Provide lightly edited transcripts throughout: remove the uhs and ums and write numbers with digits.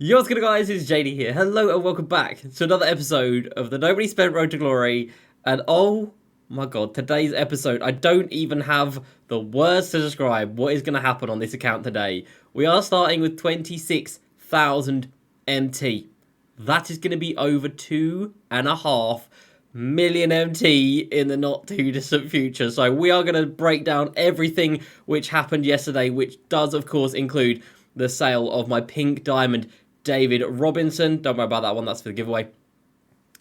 Yo, what's good guys, it's JD here. Hello and welcome back to another episode of the Nobody Spent Road to Glory. And oh my god, today's episode, I don't even have the words to describe what is going to happen on this account today. We are starting with 26,000 MT. That is going to be over 2.5 million MT in the not too distant future. So we are going to break down everything which happened yesterday, which does of course include the sale of my pink diamond David Robinson. Don't worry about that one, that's for the giveaway.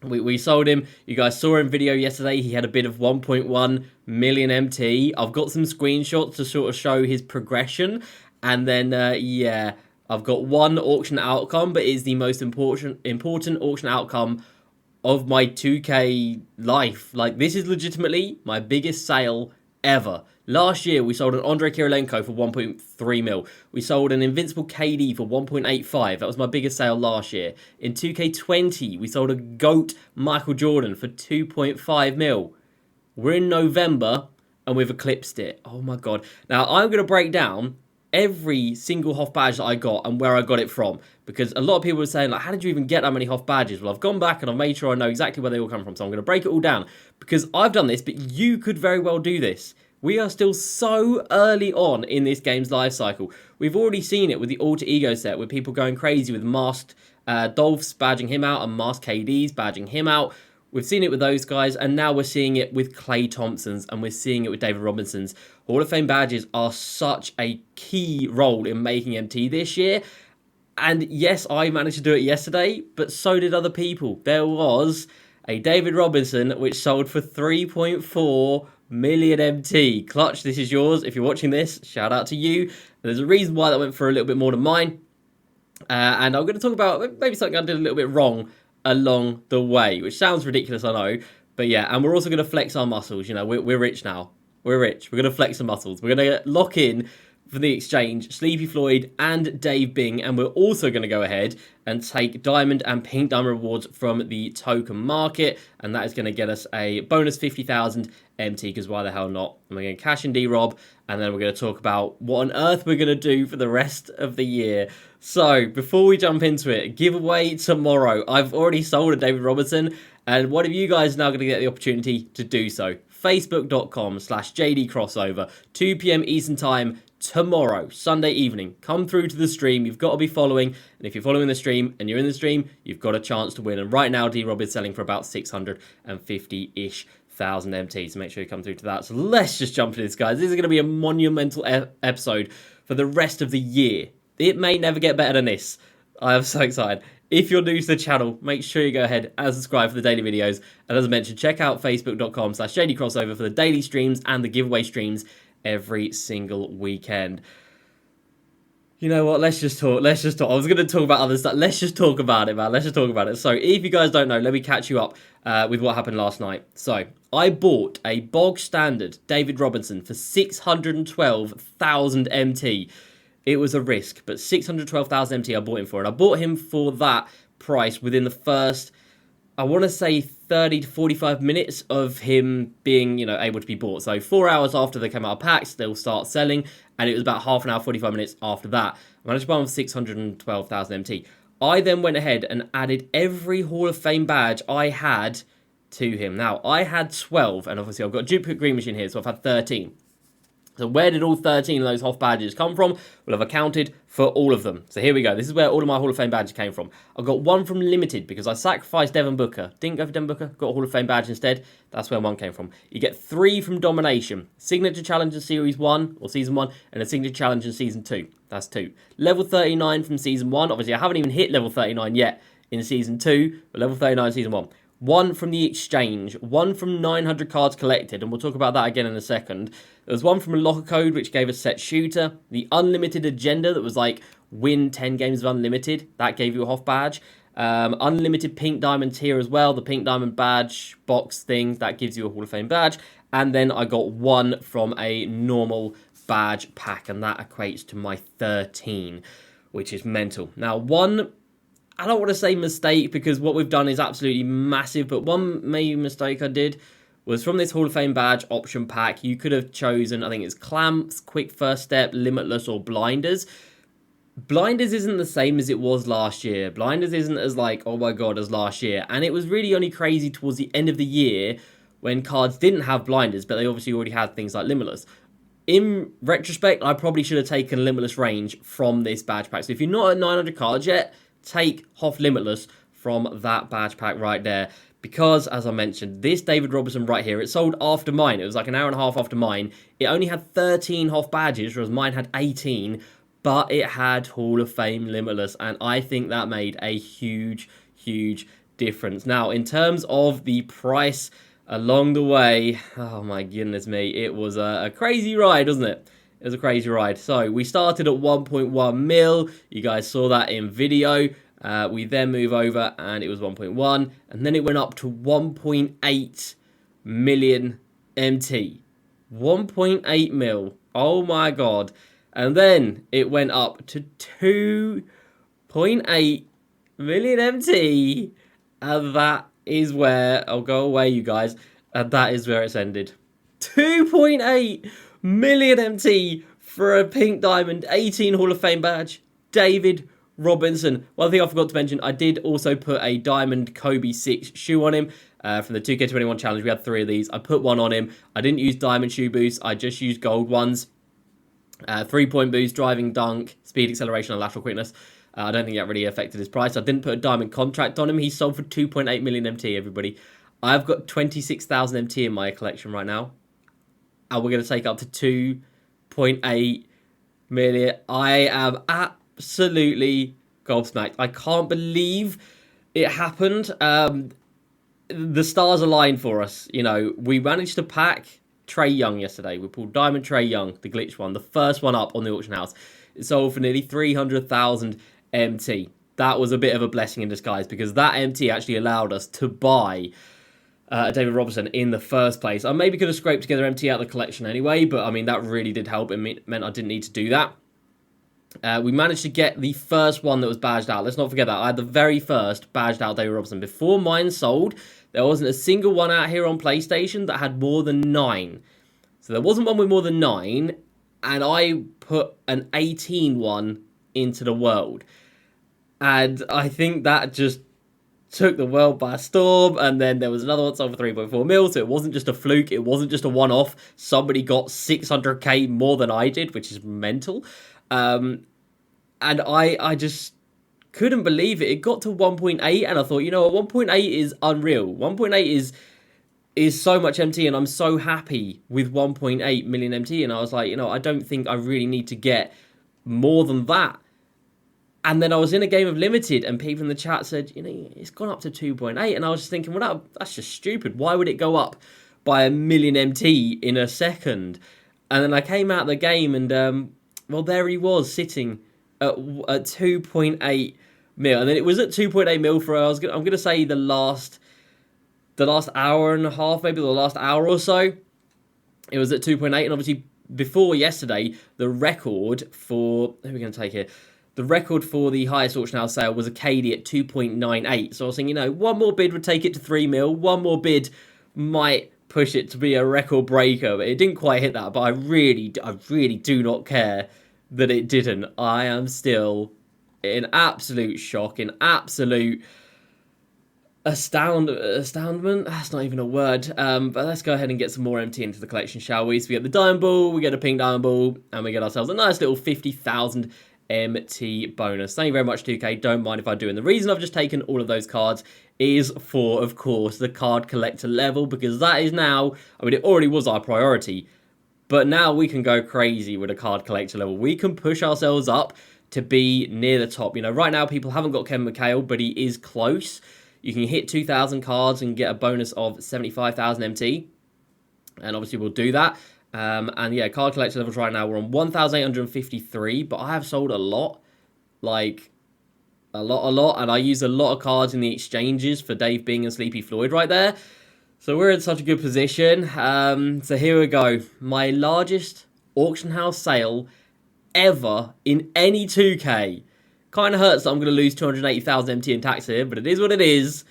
We sold him. You guys saw him video yesterday. He had a bid of 1.1 million MT. I've got some screenshots to sort of show his progression. And then, yeah, I've got one auction outcome, but it's the most important auction outcome of my 2K life. Like, this is legitimately my biggest sale ever. Last year, we sold an Andrei Kirilenko for 1.3 mil. We sold an Invincible KD for 1.85. That was my biggest sale last year. In 2K20, we sold a GOAT Michael Jordan for 2.5 mil. We're in November, and we've eclipsed it. Oh my god. Now, I'm going to break down every single Hoff badge that I got and where I got it from, because a lot of people were saying, like, how did you even get that many Hoff badges? Well, I've gone back and I've made sure I know exactly where they all come from, so I'm going to break it all down, because I've done this, but you could very well do this. We are still so early on in this game's life cycle. We've already seen it with the Alter Ego set, with people going crazy with masked Dolphs badging him out and masked KDs badging him out. We've seen it with those guys, and now we're seeing it with Klay Thompson's, and we're seeing it with David Robinson's. Hall of Fame badges are such a key role in making MT this year. And yes, I managed to do it yesterday, but so did other people. There was a David Robinson, which sold for 3.4 million MT. Clutch, this is yours. If you're watching this, shout out to you. There's a reason why that went for a little bit more than mine. And I'm going to talk about maybe something I did a little bit wrong along the way, which sounds ridiculous, I know. But yeah, and we're also going to flex our muscles. You know, we're rich now. We're rich. We're going to flex some muscles. We're going to lock in for the exchange Sleepy Floyd and Dave Bing, and we're also going to go ahead and take diamond and pink diamond rewards from the token market, and that is going to get us a bonus 50,000 MT, because why the hell not? And we're going to cash in D-Rob, and then we're going to talk about what on earth we're going to do for the rest of the year. So before we jump into it, giveaway tomorrow. I've already sold a David Robinson, and one of you guys is now going to get the opportunity to do so. Facebook.com/JD Crossover, 2 p.m. Eastern Time tomorrow, Sunday evening. Come through to the stream. You've got to be following, and if you're following the stream and you're in the stream, you've got a chance to win. And right now, D-Rob is selling for about 650-ish thousand MT, so make sure you come through to that. So let's just jump into this, guys. This is going to be a monumental episode for the rest of the year. It may never get better than this. I am so excited. If you're new to the channel, make sure you go ahead and subscribe for the daily videos. And as I mentioned, check out facebook.com/JD Crossover for the daily streams and the giveaway streams every single weekend. You know what? Let's just talk. Let's just talk. I was going to talk about other stuff. Let's just talk about it, man. Let's just talk about it. So if you guys don't know, let me catch you up with what happened last night. So I bought a bog standard David Robinson for 612,000 MT. It was a risk, but 612,000 MT I bought him for. And I bought him for that price within the first, I want to say 30 to 45 minutes of him being, you know, able to be bought. So 4 hours after they came out of packs, they'll start selling. And it was about half an hour, 45 minutes after that. I managed to buy him for 612,000 MT. I then went ahead and added every Hall of Fame badge I had to him. Now, I had 12, and obviously I've got a duplicate green machine here, so I've had 13. So where did all 13 of those Hoff badges come from? Well, I've accounted for all of them. So here we go. This is where all of my Hall of Fame badges came from. I got one from Limited because I sacrificed Devin Booker. Didn't go for Devin Booker. Got a Hall of Fame badge instead. That's where one came from. You get 3 from Domination. Signature Challenge in Series 1 or Season 1 and a Signature Challenge in Season 2. That's 2. Level 39 from Season 1. Obviously, I haven't even hit level 39 yet in Season 2, but level 39 in Season 1. 1 from the exchange, 1 from 900 cards collected, and we'll talk about that again in a second. There was 1 from a locker code, which gave us set shooter. The unlimited agenda that was like, win 10 games of unlimited, that gave you a Hoff badge. Unlimited pink diamonds here as well, the pink diamond badge box thing, that gives you a Hall of Fame badge. And then I got 1 from a normal badge pack, and that equates to my 13, which is mental. Now, I don't want to say mistake because what we've done is absolutely massive, but one main mistake I did was from this Hall of Fame badge option pack, you could have chosen, I think it's Clamps, Quick First Step, Limitless, or Blinders. Blinders isn't the same as it was last year. Blinders isn't as like, oh my god, as last year. And it was really only crazy towards the end of the year when cards didn't have blinders, but they obviously already had things like Limitless. In retrospect, I probably should have taken Limitless range from this badge pack. So if you're not at 900 cards yet, take Hoff Limitless from that badge pack right there. Because, as I mentioned, this David Robertson right here, it sold after mine. It was like an hour and a half after mine. It only had 13 Hoff badges, whereas mine had 18. But it had Hall of Fame Limitless, and I think that made a huge, huge difference. Now, in terms of the price along the way, oh my goodness me, it was a crazy ride, wasn't it? It was a crazy ride. So we started at 1.1 mil. You guys saw that in video. We then move over and it was 1.1, and then it went up to 1.8 million MT. 1.8 mil. Oh my god. And then it went up to 2.8 million MT. And that is where, I'll go away, you guys. And that is where it's ended. 2.8 million MT for a pink diamond 18 Hall of Fame badge. David Robinson. One thing I forgot to mention, I did also put a diamond Kobe 6 shoe on him. From the 2K21 challenge, we had 3 of these. I put one on him. I didn't use diamond shoe boosts. I just used gold ones. 3-point boost, driving dunk, speed, acceleration, and lateral quickness. I don't think that really affected his price. I didn't put a diamond contract on him. He sold for 2.8 million MT, everybody. I've got 26,000 MT in my collection right now. And we're going to take up to 2.8 million. I am absolutely gobsmacked. I can't believe it happened. The stars aligned for us. You know, we managed to pack Trae Young yesterday. We pulled Diamond Trae Young, the glitch one, the first one up on the auction house. It sold for nearly 300,000 MT. That was a bit of a blessing in disguise because that MT actually allowed us to buy David Robertson in the first place. I maybe could have scraped together MT out of the collection anyway, but I mean, that really did help. It meant I didn't need to do that. We managed to get the first one that was badged out. Let's not forget that. I had the very first badged out David Robertson. Before mine sold, there wasn't a single one out here on PlayStation that had more than 9. So there wasn't one with more than 9, and I put an 18 one into the world. And I think that just took the world by storm, and then there was another one sold for 3.4 mil, so it wasn't just a fluke, it wasn't just a one-off. Somebody got 600k more than I did, which is mental. And I just couldn't believe it. It got to 1.8, and I thought, you know what, 1.8 is unreal. 1.8 is so much MT, and I'm so happy with 1.8 million MT, and I was like, you know, I don't think I really need to get more than that. And then I was in a game of Limited, and people in the chat said, you know, it's gone up to 2.8, and I was just thinking, well, that's just stupid. Why would it go up by a million MT in a second? And then I came out of the game, and well, there he was sitting at 2.8 mil, and then it was at 2.8 mil for I'm gonna say the last hour and a half, maybe the last hour or so. It was at 2.8, and obviously before yesterday, the record for who are we gonna take here? The record for the highest auction house sale was a KD at 2.98. So I was thinking, you know, one more bid would take it to 3 mil. One more bid might push it to be a record breaker. But it didn't quite hit that. But I really do not care that it didn't. I am still in absolute shock, in absolute astoundment. That's not even a word. But let's go ahead and get some more MT into the collection, shall we? So we get the diamond ball, we get a pink diamond ball, and we get ourselves a nice little 50,000 MT bonus. Thank you very much, 2K. Don't mind if I do. And the reason I've just taken all of those cards is for, of course, the card collector level, because that is now, I mean, it already was our priority, but now we can go crazy with a card collector level. We can push ourselves up to be near the top. You know, right now people haven't got Kevin McHale, but he is close. You can hit 2,000 cards and get a bonus of 75,000 MT. And obviously we'll do that. And yeah, card collector levels right now, we're on 1,853, but I have sold a lot. Like, a lot. And I use a lot of cards in the exchanges for Dave Bing and Sleepy Floyd right there. So we're in such a good position. So here we go. My largest auction house sale ever in any 2K. Kind of hurts that I'm going to lose 280,000 MT in tax here, but it is what it is.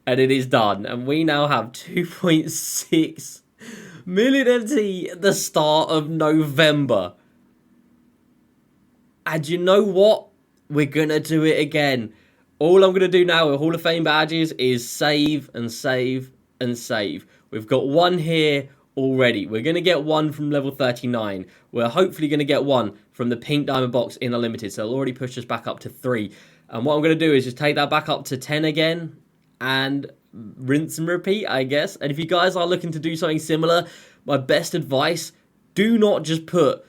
And it is done. And we now have 2.6 million MT at the start of November. And you know what? we're going to do it again. All I'm going to do now with Hall of Fame badges is save and save and save. We've got one here already. We're going to get one from level 39. We're hopefully going to get one from the pink diamond box in the limited. So it'll already push us back up to 3. And what I'm going to do is just take that back up to 10 again and rinse and repeat, I guess. And if you guys are looking to do something similar, my best advice, do not just put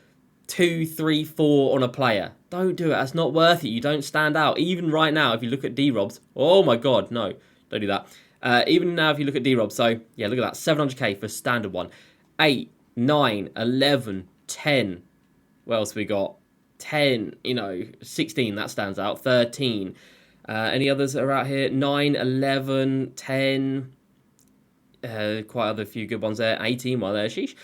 2, 3, 4 on a player. Don't do it. That's not worth it. You don't stand out. Even right now, if you look at D-Robs, oh my god, no, don't do that. Even now, if you look at D-Robs, so yeah, look at that, 700k for standard one. 8, 9, 11, 10. What else we got? 10, 16, that stands out. 13. Any others that are out here? 9, 11, 10. Quite other few good ones there. 18, well, there, sheesh.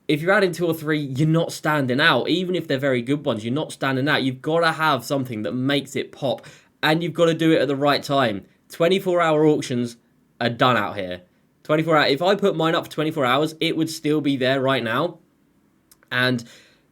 If you're adding 2 or 3, you're not standing out. Even if they're very good ones, you're not standing out. You've got to have something that makes it pop. And you've got to do it at the right time. 24-hour auctions are done out here. 24 hours. If I put mine up for 24 hours, it would still be there right now. And,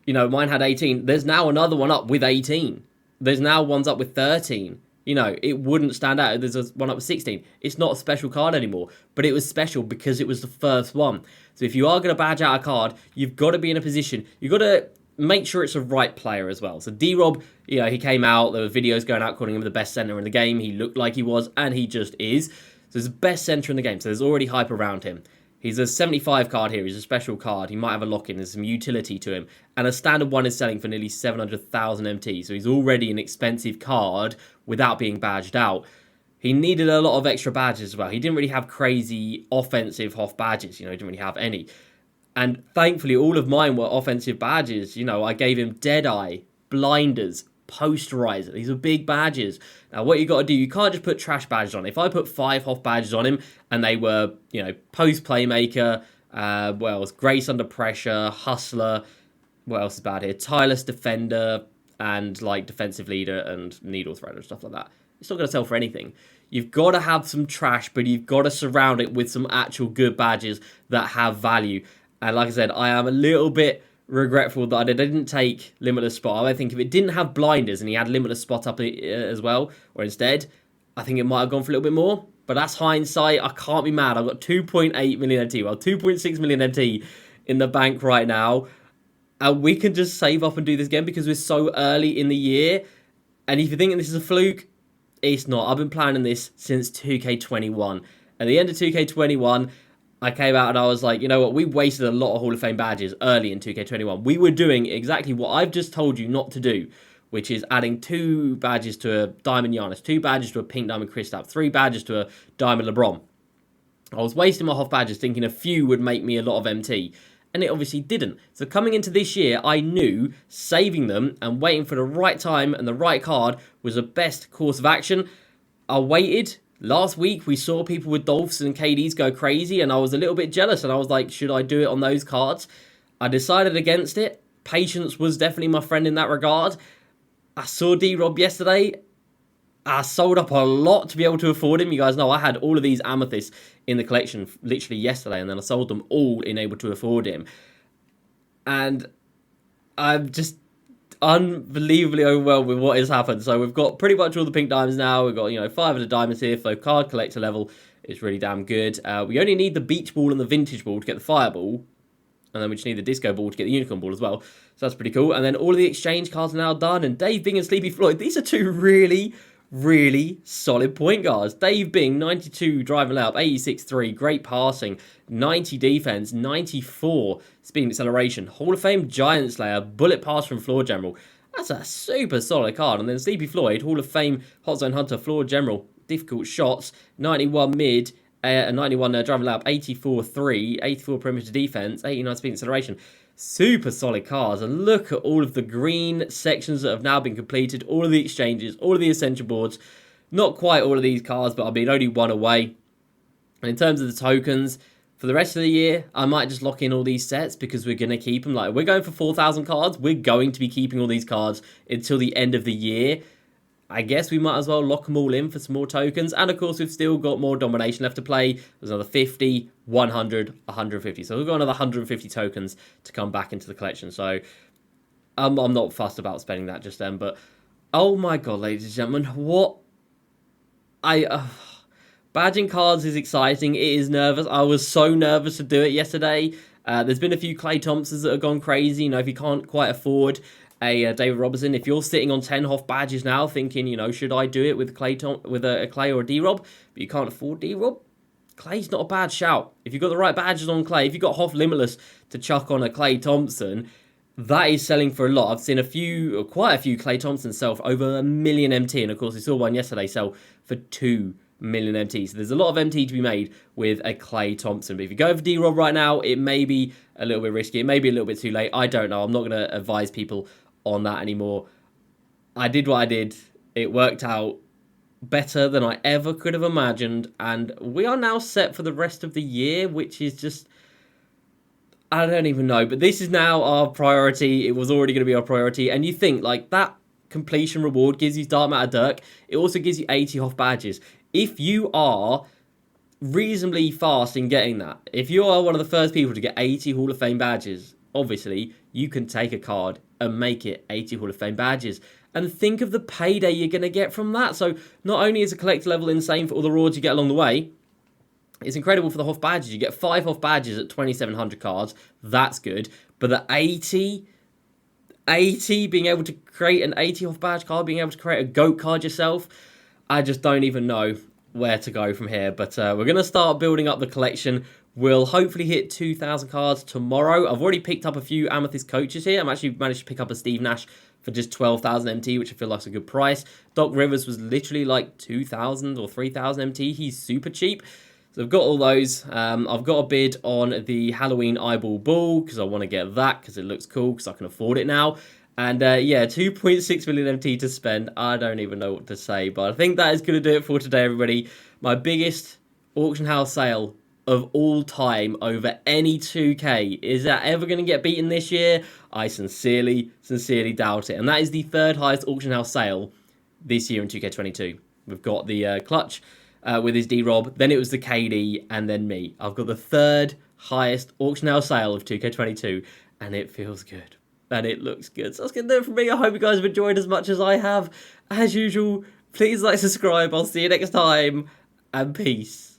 mine had 18. There's now another one up with 18. There's now ones up with 13. It wouldn't stand out. There's one up with 16. It's not a special card anymore, but it was special because it was the first one. So if you are going to badge out a card, you've got to be in a position. You've got to make sure it's the right player as well. So D-Rob, he came out. There were videos going out calling him the best center in the game. He looked like he was, and he just is. So he's the best center in the game. So there's already hype around him. He's a 75 card here. He's a special card. He might have a lock-in. There's some utility to him. And a standard one is selling for nearly 700,000 MT. So he's already an expensive card without being badged out. He needed a lot of extra badges as well. He didn't really have crazy offensive Hoff badges. He didn't really have any. And thankfully, all of mine were offensive badges. I gave him Deadeye, Blinders, Posterizer. These are big badges. Now, what you got to do, you can't just put trash badges on. If I put 5 Hoff badges on him and they were, Post Playmaker, what else? Grace Under Pressure, Hustler, what else is bad here? Tireless Defender, and Defensive Leader and Needle Threader and stuff like that. It's not going to sell for anything. You've got to have some trash, but you've got to surround it with some actual good badges that have value. And like I said, I am a little bit regretful that I didn't take Limitless Spot. I think if it didn't have Blinders and he had Limitless Spot up as well, or instead, I think it might have gone for a little bit more. But that's hindsight. I can't be mad. I've got 2.8 million MT. Well, 2.6 million MT in the bank right now. And we can just save up and do this again because we're so early in the year. And if you're thinking this is a fluke, it's not. I've been planning this since 2K21. At the end of 2K21, I came out and I was like, you know what? We wasted a lot of Hall of Fame badges early in 2K21. We were doing exactly what I've just told you not to do, which is adding 2 badges to a Diamond Giannis, 2 badges to a Pink Diamond Kristaps, 3 badges to a Diamond LeBron. I was wasting my Hoff badges thinking a few would make me a lot of MT. And it obviously didn't. So coming into this year, I knew saving them and waiting for the right time and the right card was the best course of action. I waited. Last week, we saw people with Dolphs and KDs go crazy, and I was a little bit jealous, and I was like, should I do it on those cards? I decided against it. Patience was definitely my friend in that regard. I saw D-Rob yesterday. I sold up a lot to be able to afford him. You guys know I had all of these amethysts in the collection literally yesterday, and then I sold them all in able to afford him. And I'm just unbelievably overwhelmed with what has happened. So we've got pretty much all the pink diamonds now. We've got 5 of the diamonds here. So card collector level is really damn good. We only need the beach ball and the vintage ball to get the fireball. And then we just need the disco ball to get the unicorn ball as well. So that's pretty cool. And then all of the exchange cards are now done. And Dave Bing and Sleepy Floyd, these are 2 really solid point guards. Dave Bing, 92 driving layup, 86-3, great passing, 90 defense, 94 speed and acceleration. Hall of Fame Giant Slayer, bullet pass from floor general. That's a super solid card. And then Sleepy Floyd, Hall of Fame Hot Zone Hunter, floor general, difficult shots, 91 mid, 91 driving layup, 84-3, 84 perimeter defense, 89 speed and acceleration. Super solid cards, and look at all of the green sections that have now been completed, all of the exchanges, all of the essential boards. Not quite all of these cards, but I mean only one away. And in terms of the tokens, for the rest of the year, I might just lock in all these sets because we're going to keep them. Like, we're going for 4,000 cards. We're going to be keeping all these cards until the end of the year. I guess we might as well lock them all in for some more tokens. And of course, we've still got more domination left to play. There's another 50, 100, 150. So we've got another 150 tokens to come back into the collection. So I'm not fussed about spending that just then. But Oh my god, ladies and gentlemen, what I badging cards is exciting. It is nervous. I was so nervous to do it yesterday. There's been a few Clay Thompsons that have gone crazy. You know, if you can't quite afford a David Robertson, if you're sitting on 10 Hoff badges now, thinking, you know, should I do it with with a Clay or a D Rob? But you can't afford D Rob. Clay's not a bad shout. If you've got the right badges on Clay, if you've got Hoff Limitless to chuck on a Clay Thompson, that is selling for a lot. I've seen quite a few Clay Thompson sell for over 1,000,000 MT, and of course we saw one yesterday sell for 2,000,000 MT. So there's a lot of MT to be made with a Clay Thompson. But if you go for D-Rob right now, it may be a little bit risky. It may be a little bit too late. I don't know. I'm not going to advise people on that anymore. I did what I did. It worked out better than I ever could have imagined, and we are now set for the rest of the year, which is just, I don't even know, but this is now our priority. It was already going to be our priority, and you think like that completion reward gives you Dark Matter Dirk. It also gives you 80 Hoff badges. If you are reasonably fast in getting that, if you are one of the first people to get 80 Hall of Fame badges, obviously you can take a card and make it 80 Hall of Fame badges. And think of the payday you're going to get from that. So not only is a collector level insane for all the rewards you get along the way, it's incredible for the Hoff badges. You get 5 Hoff badges at 2,700 cards. That's good. But the 80, being able to create an 80 Hoff badge card, being able to create a GOAT card yourself, I just don't even know where to go from here. But we're going to start building up the collection. We'll hopefully hit 2,000 cards tomorrow. I've already picked up a few Amethyst coaches here. I'm actually managed to pick up a Steve Nash for just 12,000 MT, which I feel like is a good price. Doc Rivers was literally like 2,000 or 3,000 MT. He's super cheap. So I've got all those. I've got a bid on the Halloween Eyeball Bull because I want to get that because it looks cool because I can afford it now. And yeah, 2.6 million MT to spend. I don't even know what to say, but I think that is going to do it for today, everybody. My biggest auction house sale of all time over any 2K. Is that ever going to get beaten this year? I sincerely doubt it. And that is the third highest auction house sale this year in 2K22. We've got the Clutch with his D-Rob, then it was the KD, and then me. I've got the third highest auction house sale of 2K22, and it feels good. And it looks good. So that's going to do it for me. I hope you guys have enjoyed as much as I have. As usual, please like, subscribe. I'll see you next time, and peace.